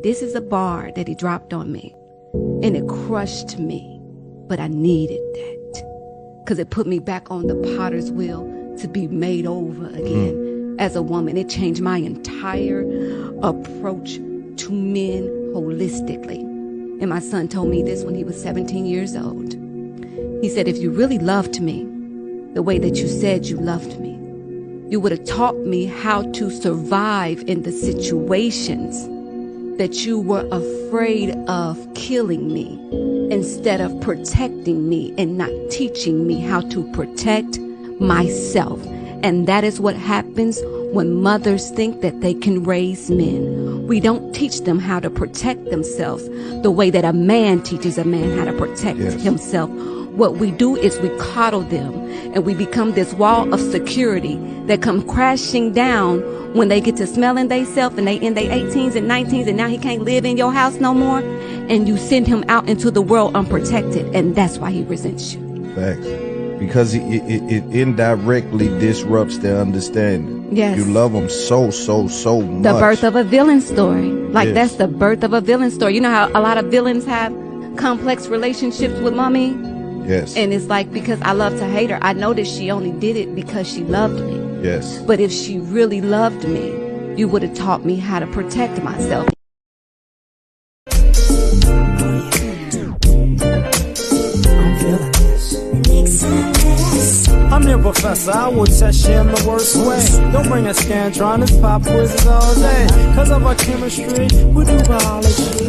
This is a bar that he dropped on me, and it crushed me, but I needed that because it put me back on the potter's wheel to be made over again as a woman. It changed my entire approach to men holistically. And my son told me this when he was 17 years old. He said, if you really loved me the way that you said you loved me, you would have taught me how to survive in the situations that you were afraid of killing me, instead of protecting me and not teaching me how to protect myself. And that is what happens when mothers think that they can raise men. We don't teach them how to protect themselves the way that a man teaches a man how to protect himself. What we do is we coddle them, and we become this wall of security that come crashing down when they get to smelling theyself and they in their 18s and 19s, and now he can't live in your house no more, and you send him out into the world unprotected, and that's why he resents you. Facts. Because it indirectly disrupts their understanding. Yes. You love them so much. The birth of a villain story. Like, that's the birth of a villain story. You know how a lot of villains have complex relationships with mommy? Yes. And it's like, because I love to hate her, I know that she only did it because she loved me. Yes. But if she really loved me, you would have taught me how to protect myself. I'm your professor, I will test you in the worst way. Don't bring a scantron, it's pop quizzes all day. Cause of our chemistry, we do biology.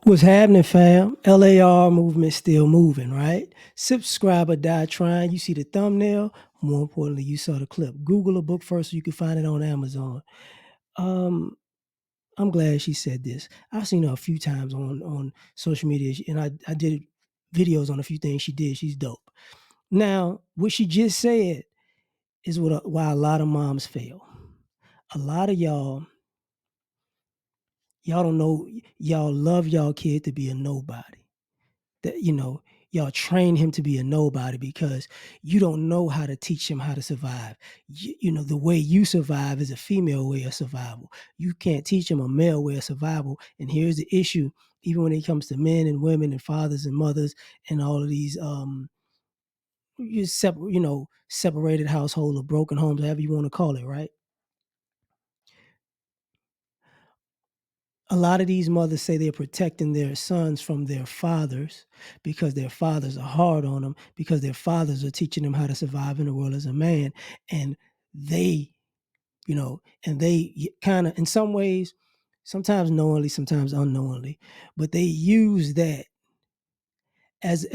What's happening, fam? L.A.R. movement still moving, right? Subscribe or die trying. You see the thumbnail. More importantly, you saw the clip. Google a book first so you can find it on Amazon. I'm glad she said this. I've seen her a few times on social media, and I did videos on a few things she did. She's dope. Now, what she just said is why a lot of moms fail. A lot of y'all don't know, y'all love y'all kid to be a nobody. That, y'all train him to be a nobody because you don't know how to teach him how to survive. The way you survive is a female way of survival. You can't teach him a male way of survival. And here's the issue, even when it comes to men and women and fathers and mothers and all of these separated household or broken homes, however you want to call it, right? A lot of these mothers say they're protecting their sons from their fathers because their fathers are hard on them, because their fathers are teaching them how to survive in the world as a man. And they, kind of, in some ways, sometimes knowingly, sometimes unknowingly, but they use that as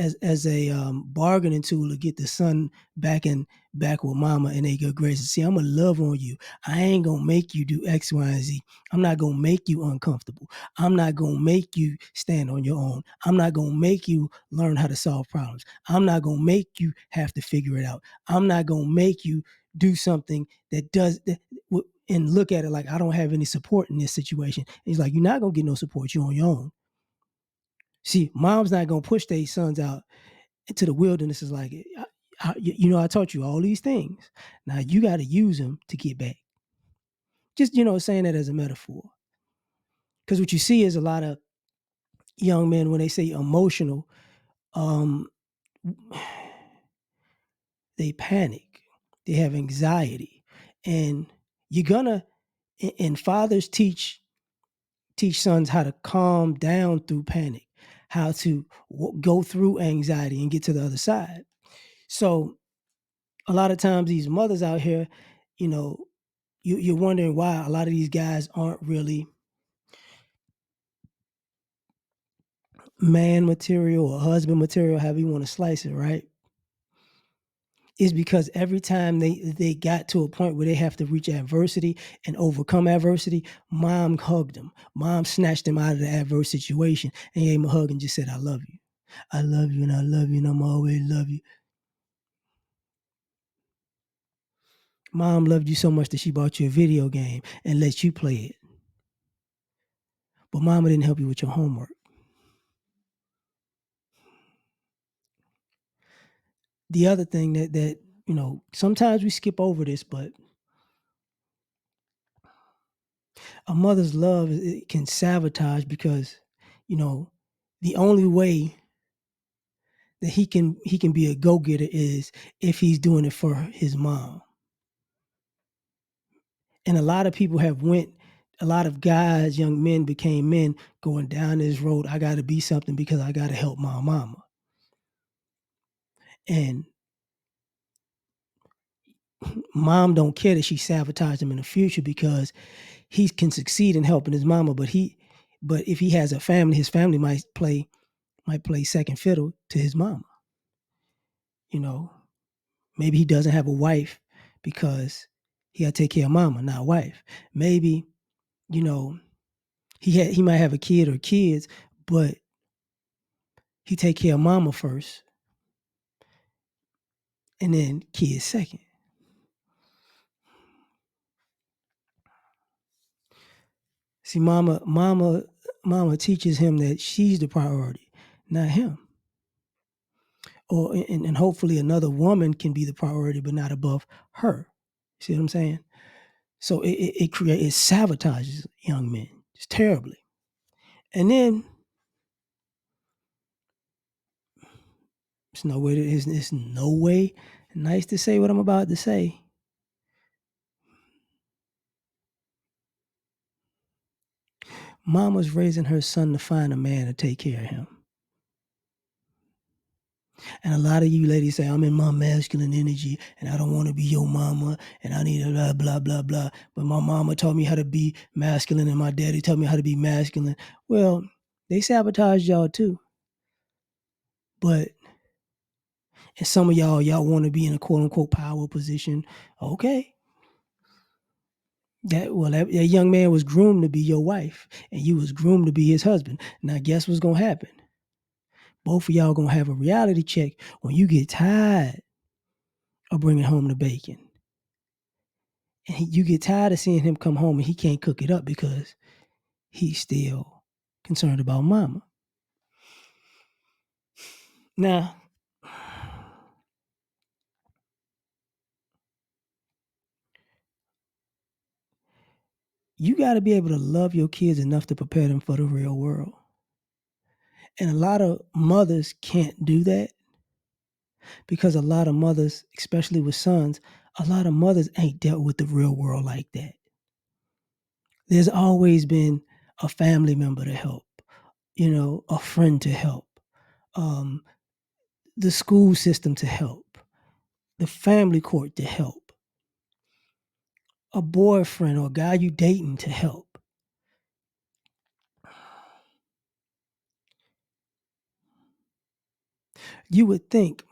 a bargaining tool to get the son back with mama and they good graces. See, I'm gonna love on you. I ain't gonna make you do X, Y, and Z. I'm not gonna make you uncomfortable. I'm not gonna make you stand on your own. I'm not gonna make you learn how to solve problems. I'm not gonna make you have to figure it out. I'm not gonna make you do something that does that. And look at it like I don't have any support in this situation. And he's like, you're not gonna get no support. You're on your own. See, mom's not gonna push their sons out into the wilderness. Is like, I taught you all these things. Now you got to use them to get back. Just saying that as a metaphor, because what you see is a lot of young men when they say emotional, they panic, they have anxiety, and you're gonna. And fathers teach sons how to calm down through panic, how to go through anxiety and get to the other side. So a lot of times these mothers out here, you're wondering why a lot of these guys aren't really man material or husband material, however you want to slice it, right? Is because every time they got to a point where they have to reach adversity and overcome adversity, mom hugged them. Mom snatched them out of the adverse situation and gave him a hug and just said, I love you. I love you and I love you and I'm always love you. Mom loved you so much that she bought you a video game and let you play it. But mama didn't help you with your homework. The other thing that sometimes we skip over this, but a mother's love it can sabotage because, you know, the only way that he can be a go-getter is if he's doing it for his mom. And a lot of people have went a lot of guys, young men became men going down this road. I got to be something because I got to help my mama. And mom don't care that she sabotaged him in the future because he can succeed in helping his mama, but if he has a family, his family might play second fiddle to his mama. You know, maybe he doesn't have a wife because he got to take care of mama, not wife. Maybe, you know, he might have a kid or kids, but he take care of mama first and then kids second. See, mama teaches him that she's the priority, not him. Or and hopefully another woman can be the priority, but not above her. See what I'm saying? So it sabotages young men just terribly. And then it's no way nice to say what I'm about to say. Mama's raising her son to find a man to take care of him. And a lot of you ladies say, I'm in my masculine energy and I don't want to be your mama and I need a blah, blah, blah, blah. But my mama taught me how to be masculine and my daddy taught me how to be masculine. Well, they sabotaged y'all too. But and some of y'all want to be in a quote unquote power position. Okay. That young man was groomed to be your wife and you was groomed to be his husband. Now guess what's going to happen? Both of y'all going to have a reality check when you get tired of bringing home the bacon. And you get tired of seeing him come home and he can't cook it up because he's still concerned about mama. Now, you got to be able to love your kids enough to prepare them for the real world. And a lot of mothers can't do that because a lot of mothers, especially with sons, a lot of mothers ain't dealt with the real world like that. There's always been a family member to help, a friend to help, the school system to help, the family court to help, a boyfriend or a guy you dating to help. You would think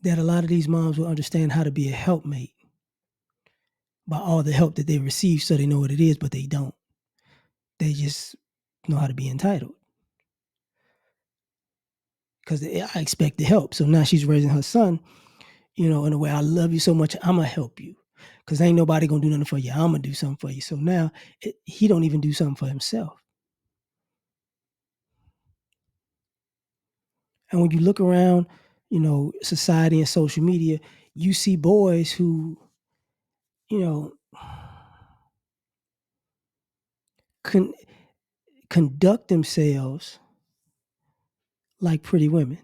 that a lot of these moms will understand how to be a helpmate by all the help that they receive so they know what it is, but they don't. They just know how to be entitled. Because I expect the help. So now she's raising her son, in a way, I love you so much, I'm going to help you. Because ain't nobody going to do nothing for you. I'm going to do something for you. So now he don't even do something for himself. And when you look around, society and social media, you see boys who, conduct themselves like pretty women.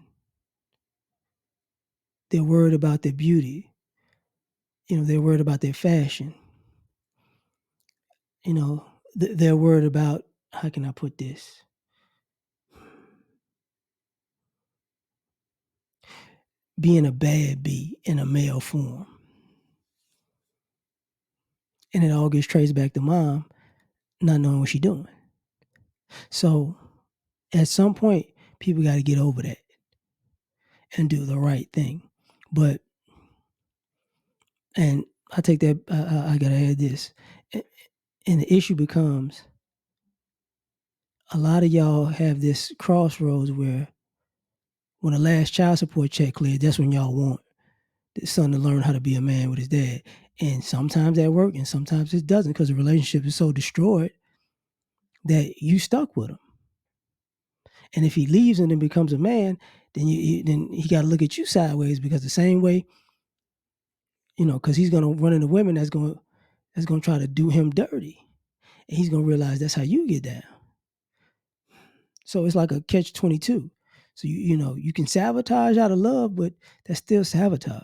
They're worried about their beauty. They're worried about their fashion. They're worried about, how can I put this? Being a bad bee in a male form. And it all gets traced back to mom not knowing what she's doing. So at some point, people got to get over that and do the right thing. And I take that, I got to add this. And the issue becomes, a lot of y'all have this crossroads where when the last child support check cleared, that's when y'all want the son to learn how to be a man with his dad. And sometimes that works and sometimes it doesn't because the relationship is so destroyed that you stuck with him. And if he leaves and then becomes a man, then then he got to look at you sideways because the same way, because he's going to run into women that's going that's gonna try to do him dirty. And he's gonna realize that's how you get down. So it's like a catch-22. So you can sabotage out of love, but that's still sabotage.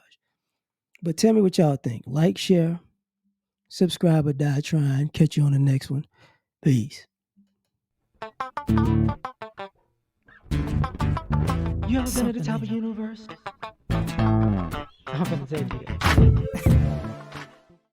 But tell me what y'all think. Like, share, subscribe, or die trying. Catch you on the next one. Peace. You ever been at the top of the universe? I'm gonna tell you that.